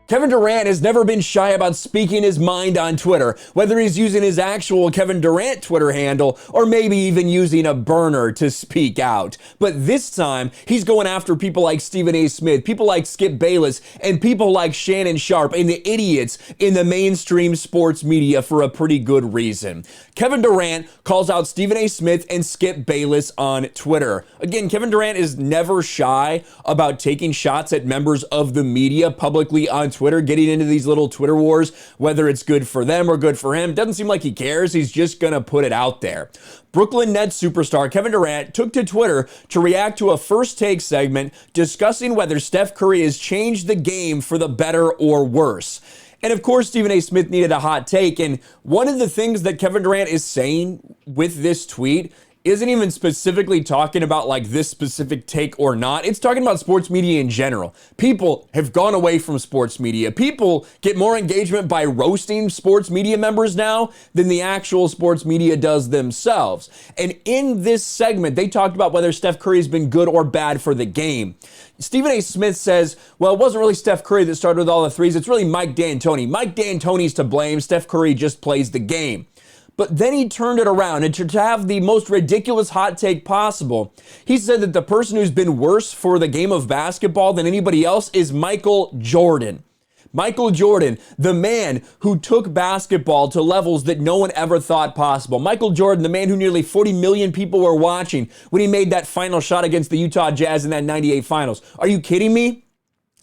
Kevin Durant has never been shy about speaking his mind on Twitter, whether he's using his actual Kevin Durant Twitter handle or maybe even using a burner to speak out. But this time, he's going after people like Stephen A. Smith, people like Skip Bayless, and people like Shannon Sharpe and the idiots in the mainstream sports media for a pretty good reason. Kevin Durant calls out Stephen A. Smith and Skip Bayless on Twitter. Again, Kevin Durant is never shy about taking shots at members of the media publicly on Twitter, getting into these little Twitter wars, whether it's good for them or good for him. Doesn't seem like he cares. He's just going to put it out there. Brooklyn Nets superstar Kevin Durant took to Twitter to react to a First Take segment discussing whether Steph Curry has changed the game for the better or worse. And of course, Stephen A. Smith needed a hot take. And one of the things that Kevin Durant is saying with this tweet isn't even specifically talking about like this specific take or not. It's talking about sports media in general. People have gone away from sports media. People get more engagement by roasting sports media members now than the actual sports media does themselves. And in this segment, they talked about whether Steph Curry has been good or bad for the game. Stephen A. Smith says, well, it wasn't really Steph Curry that started with all the threes. It's really Mike D'Antoni. Mike D'Antoni's to blame. Steph Curry just plays the game. But then he turned it around, and to have the most ridiculous hot take possible, he said that the person who's been worse for the game of basketball than anybody else is Michael Jordan. Michael Jordan, the man who took basketball to levels that no one ever thought possible. Michael Jordan, the man who nearly 40 million people were watching when he made that final shot against the Utah Jazz in that 98 finals. Are you kidding me?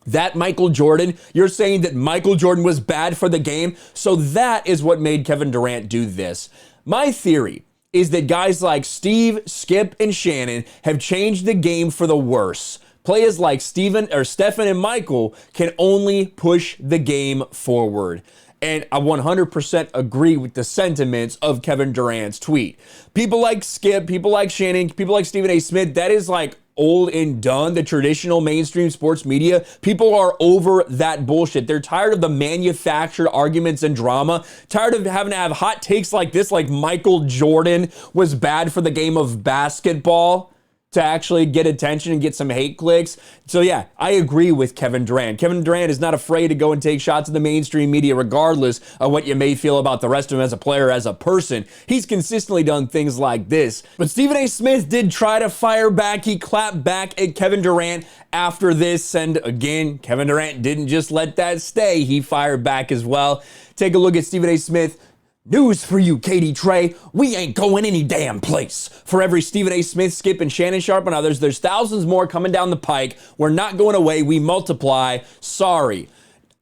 That Michael Jordan, you're saying that Michael Jordan was bad for the game? So that is what made Kevin Durant do this. My theory is that guys like Steve, Skip, and Shannon have changed the game for the worse. Players like Stephen and Michael can only push the game forward. And I 100% agree with the sentiments of Kevin Durant's tweet. People like Skip, people like Shannon, people like Stephen A. Smith, that is like old and done. The traditional mainstream sports media, people are over that bullshit. They're tired of the manufactured arguments and drama, tired of having to have hot takes like this, like Michael Jordan was bad for the game of basketball, to actually get attention and get some hate clicks. So yeah, I agree with Kevin Durant. Kevin Durant is not afraid to go and take shots at the mainstream media regardless of what you may feel about the rest of him as a player, as a person. He's consistently done things like this. But Stephen A. Smith did try to fire back. He clapped back at Kevin Durant after this. And again, Kevin Durant didn't just let that stay. He fired back as well. Take a look at Stephen A. Smith. News for you, Katie Trey. We ain't going any damn place. For every Stephen A. Smith, Skip, and Shannon Sharpe and others, there's thousands more coming down the pike. We're not going away. We multiply. Sorry.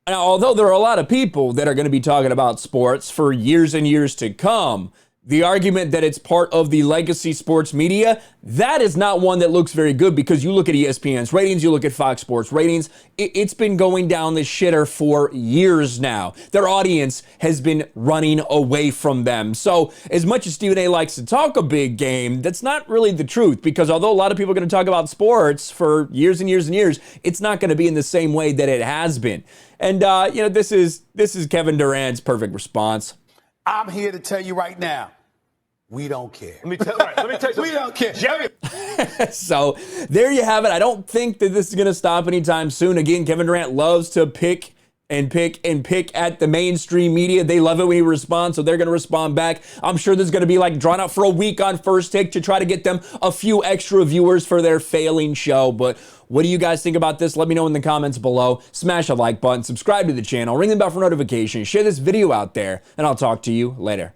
Now, although there are a lot of people that are going to be talking about sports for years and years to come, the argument that it's part of the legacy sports media, that is not one that looks very good, because you look at ESPN's ratings, you look at Fox Sports ratings, it's been going down the shitter for years now. Their audience has been running away from them. So as much as Stephen A. likes to talk a big game, that's not really the truth, because although a lot of people are going to talk about sports for years and years and years, it's not going to be in the same way that it has been. And, this is Kevin Durant's perfect response. I'm here to tell you right now, we don't care. Let me tell you something. We don't care. Jerry. So there you have it. I don't think that this is going to stop anytime soon. Again, Kevin Durant loves to pick at the mainstream media. They love it when he responds, so they're going to respond back. I'm sure there's going to be like drawn out for a week on First Take to try to get them a few extra viewers for their failing show. But what do you guys think about this? Let me know in the comments below. Smash a like button, subscribe to the channel, ring the bell for notifications, share this video out there, and I'll talk to you later.